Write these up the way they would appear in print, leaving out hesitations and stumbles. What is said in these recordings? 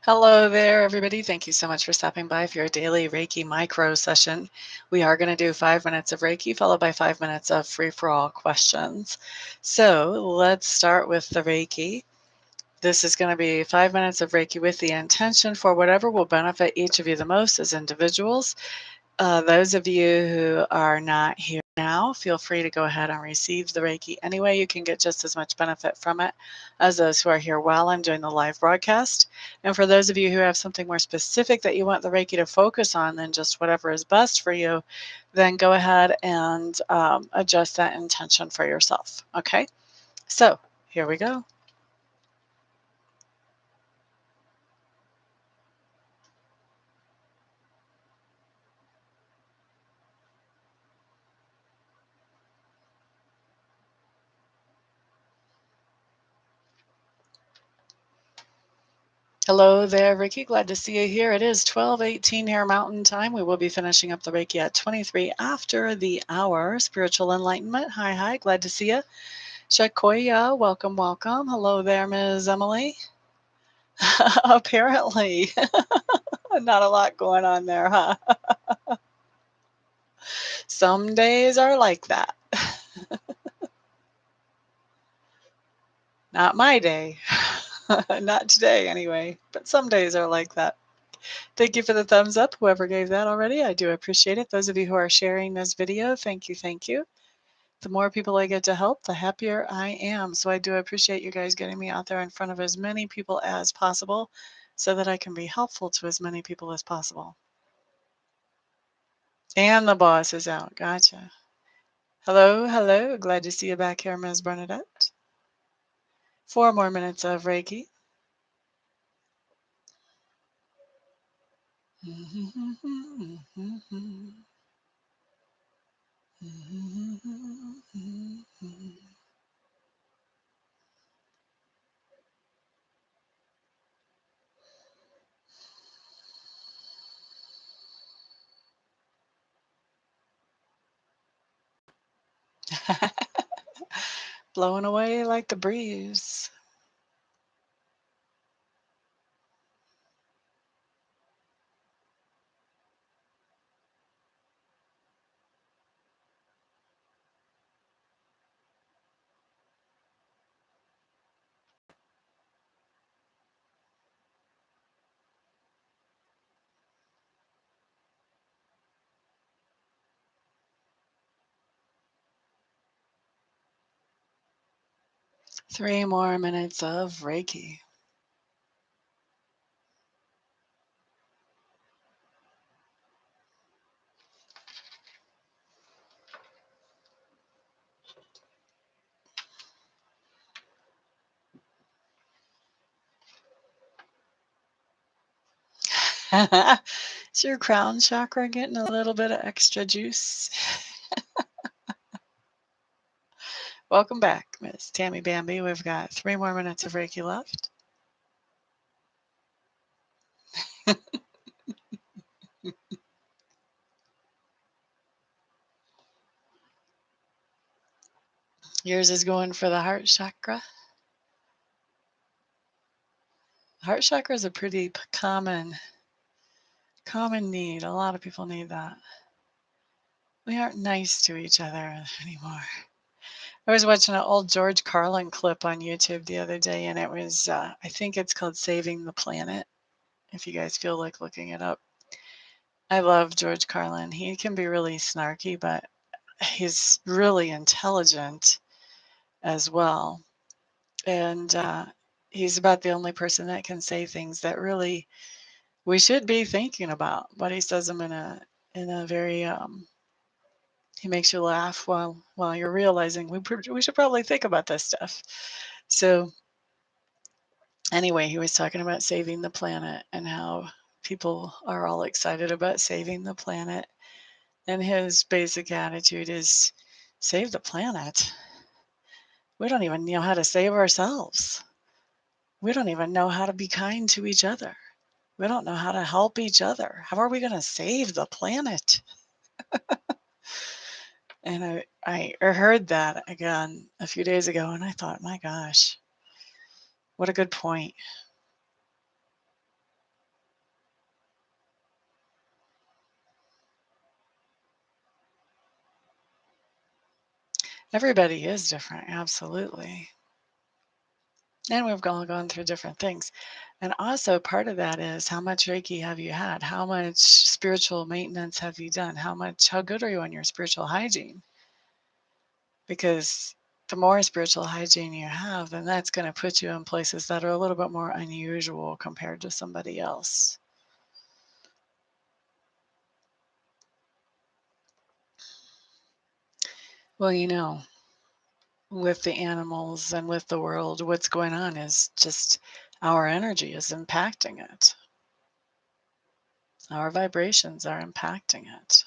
Hello there, everybody. Thank you so much for stopping by for your daily Reiki micro session. We are going to do 5 minutes of Reiki followed by 5 minutes of free for all questions. So let's start with the Reiki. This is going to be 5 minutes of Reiki with the intention for whatever will benefit each of you the most as individuals. Those of you who are not here now, feel free to go ahead and receive the Reiki anyway. You can get just as much benefit from it as those who are here while I'm doing the live broadcast. And for those of you who have something more specific that you want the Reiki to focus on than just whatever is best for you, then go ahead and adjust that intention for yourself. Okay, so here we go. Hello there, Ricky. Glad to see you here. It is 12:18 here Mountain Time. We will be finishing up the Reiki at 23 after the hour. Spiritual Enlightenment. Hi, hi. Glad to see you. Shakoya, welcome, welcome. Hello there, Ms. Emily. Apparently, not a lot going on there, huh? Some days are like that. Not my day. Not today, anyway. But some days are like that. Thank you for the thumbs up, whoever gave that already. I do appreciate it. Those of you who are sharing this video, thank you, thank you. The more people I get to help, the happier I am. So I do appreciate you guys getting me out there in front of as many people as possible so that I can be helpful to as many people as possible. And the boss is out. Gotcha. Hello, hello. Glad to see you back here, Ms. Bernadette. 4 more minutes of Reiki. Blowing away like the breeze. Three more minutes of Reiki. Is your crown chakra getting a little bit of extra juice? Welcome back, Miss Tammy Bambi. We've got 3 more minutes of Reiki left. Yours is going for the heart chakra. Heart chakra is a pretty common need. A lot of people need that. We aren't nice to each other anymore. I was watching an old George Carlin clip on YouTube the other day, and it was, I think it's called Saving the Planet, if you guys feel like looking it up. I love George Carlin. He can be really snarky, but he's really intelligent as well. And he's about the only person that can say things that really we should be thinking about, but he says them in a very he makes you laugh while you're realizing we should probably think about this stuff. So anyway, he was talking about saving the planet and how people are all excited about saving the planet. And his basic attitude is save the planet. We don't even know how to save ourselves. We don't even know how to be kind to each other. We don't know how to help each other. How are we going to save the planet? And I heard that again a few days ago, and I thought, my gosh, what a good point. Everybody is different, absolutely. And we've all gone through different things. And also part of that is how much Reiki have you had? How much spiritual maintenance have you done? How good are you on your spiritual hygiene? Because the more spiritual hygiene you have, then that's going to put you in places that are a little bit more unusual compared to somebody else. Well, with the animals and with the world, what's going on is just our energy is impacting it. Our vibrations are impacting it.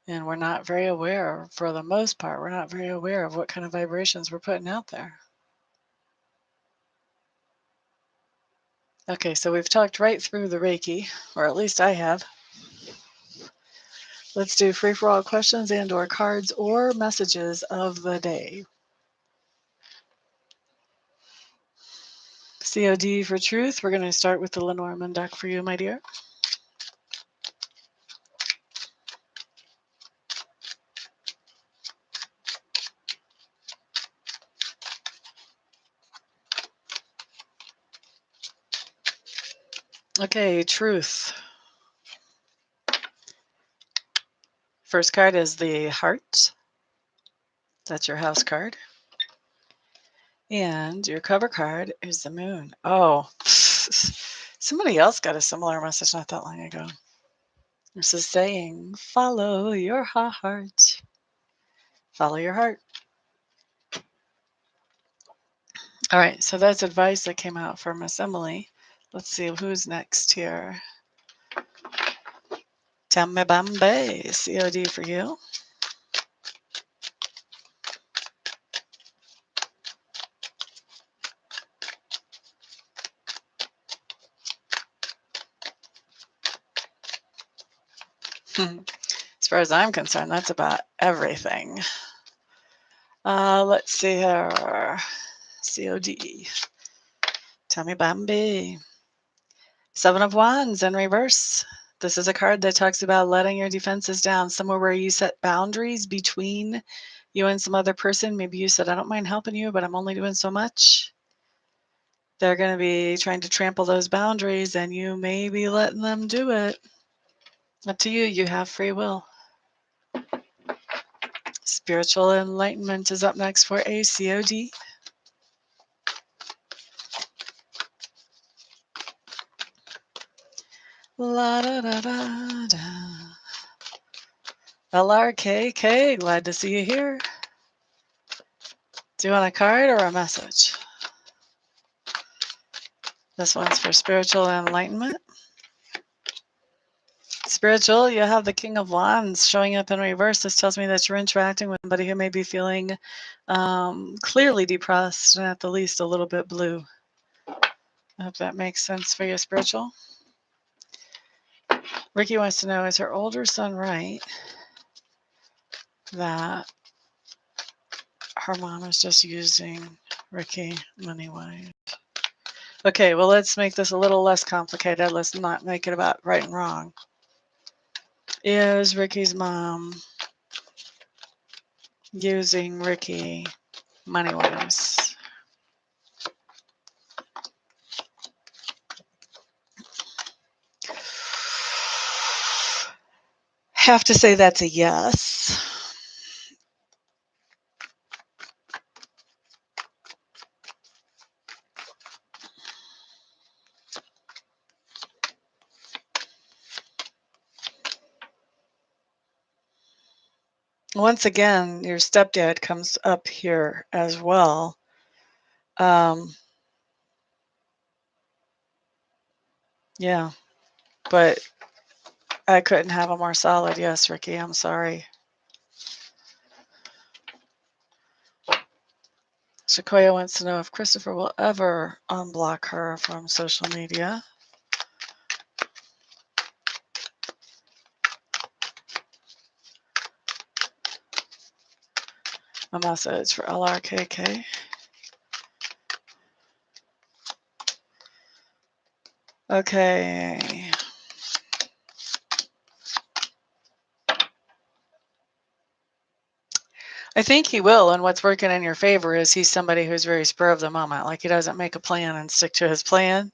And we're not very aware, for the most part, we're not very aware of what kind of vibrations we're putting out there. Okay, so we've talked right through the Reiki, or at least I have. Let's do free-for-all questions and or cards or messages of the day. COD for truth. We're going to start with the Lenormand deck for you, my dear. Okay, truth. First card is the heart. That's your house card. And your cover card is the moon. Oh, somebody else got a similar message not that long ago. This is saying, follow your heart. Follow your heart. All right, so that's advice that came out from Miss Emily. Let's see who's next here. Tame Bambe, COD for you. As far as I'm concerned, that's about everything. Let's see here. COD. Tame Bambe. Seven of Wands in reverse. This is a card that talks about letting your defenses down, somewhere where you set boundaries between you and some other person. Maybe you said, I don't mind helping you, but I'm only doing so much. They're going to be trying to trample those boundaries, and you may be letting them do it. Up to you. You have free will. Spiritual enlightenment is up next for a COD. La da da da da. LRKK, glad to see you here. Do you want a card or a message? This one's for spiritual enlightenment. Spiritual, you have the King of Wands showing up in reverse. This tells me that you're interacting with somebody who may be feeling clearly depressed and at the least a little bit blue. I hope that makes sense for you, spiritual. Ricky wants to know, is her older son right that her mom is just using Ricky money-wise? Okay, well, let's make this a little less complicated. Let's not make it about right and wrong. Is Ricky's mom using Ricky money-wise? Have to say that's a yes. Once again, your stepdad comes up here as well. Yeah, but I couldn't have a more solid yes, Ricky. I'm sorry. Sequoia wants to know if Christopher will ever unblock her from social media. A message for LRKK. Okay. I think he will, and what's working in your favor is he's somebody who's very spur of the moment. Like he doesn't make a plan and stick to his plan.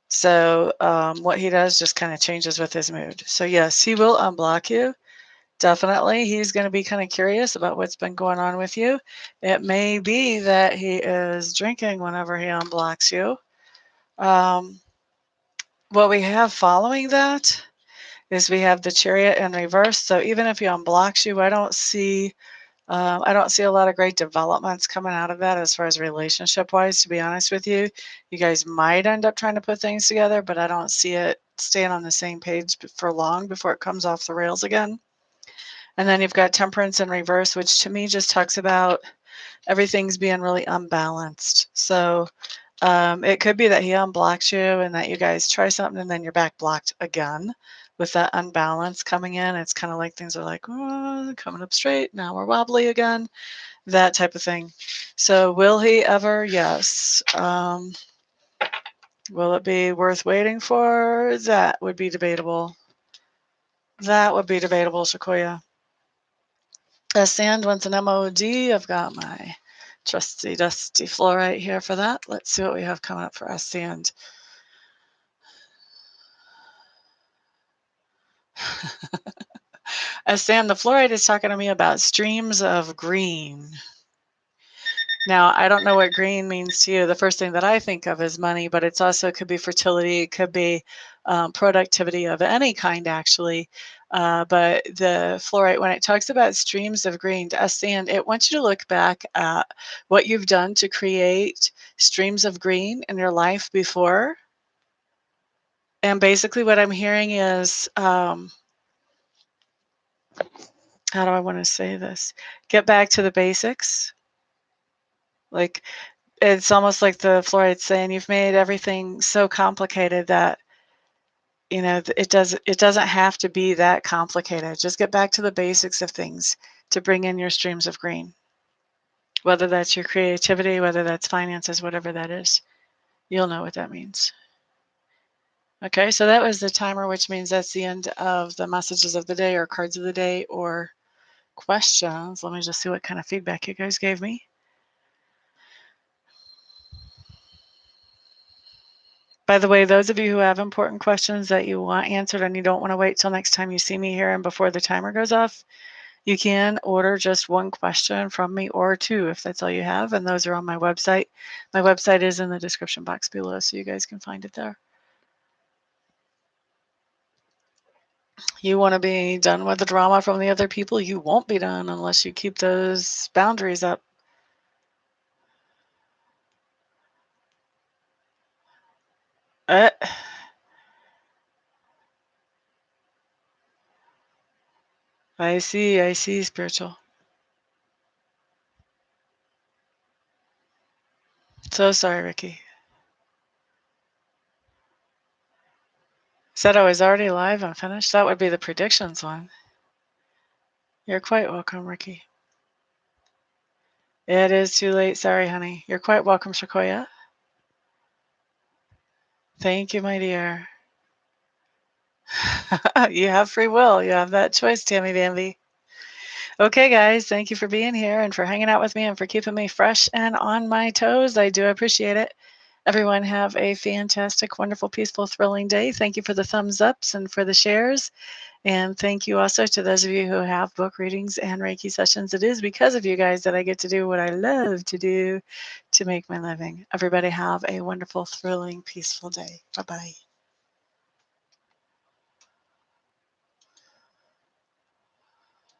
So what he does just kind of changes with his mood. So yes, he will unblock you. Definitely. He's going to be kind of curious about what's been going on with you. It may be that he is drinking whenever he unblocks you. Um, what we have following that is we have the Chariot in reverse. So even if he unblocks you, I don't see a lot of great developments coming out of that as far as relationship wise, to be honest with you. You guys might end up trying to put things together, but I don't see it staying on the same page for long before it comes off the rails again. And then you've got Temperance in reverse, which to me just talks about everything's being really unbalanced. So it could be that he unblocks you and that you guys try something and then you're back blocked again with that unbalance coming in. It's kind of like things are like, oh, coming up straight. Now we're wobbly again, that type of thing. So will he ever? Yes. Will it be worth waiting for? That would be debatable. That would be debatable, Sequoia. Sand wants an MOD. I've got my trusty dusty fluorite here for that. Let's see what we have coming up for us, Sand. Sand, the fluorite is talking to me about streams of green. Now, I don't know what green means to you. The first thing that I think of is money, but it's also could be fertility, it could be productivity of any kind, actually. But the fluorite, when it talks about streams of green, to us, Sand, it wants you to look back at what you've done to create streams of green in your life before. And basically, what I'm hearing is, how do I want to say this? Get back to the basics. Like, it's almost like the fluoride saying you've made everything so complicated that, it doesn't have to be that complicated. Just get back to the basics of things to bring in your streams of green. Whether that's your creativity, whether that's finances, whatever that is. You'll know what that means. Okay, so that was the timer, which means that's the end of the messages of the day or cards of the day or questions. Let me just see what kind of feedback you guys gave me. By the way, those of you who have important questions that you want answered and you don't want to wait till next time you see me here and before the timer goes off, you can order just one question from me or two if that's all you have, and those are on my website. My website is in the description box below, so you guys can find it there. You want to be done with the drama from the other people? You won't be done unless you keep those boundaries up. Uh, I see, spiritual. So sorry, Ricky. Said I was already live and finished. That would be the predictions one. You're quite welcome, Ricky. It is too late. Sorry, honey. You're quite welcome, Sequoia. Thank you, my dear. You have free will. You have that choice, Tammy Bambi. Okay, guys. Thank you for being here and for hanging out with me and for keeping me fresh and on my toes. I do appreciate it. Everyone have a fantastic, wonderful, peaceful, thrilling day. Thank you for the thumbs ups and for the shares. And thank you also to those of you who have book readings and Reiki sessions. It is because of you guys that I get to do what I love to do to make my living. Everybody have a wonderful, thrilling, peaceful day. Bye-bye.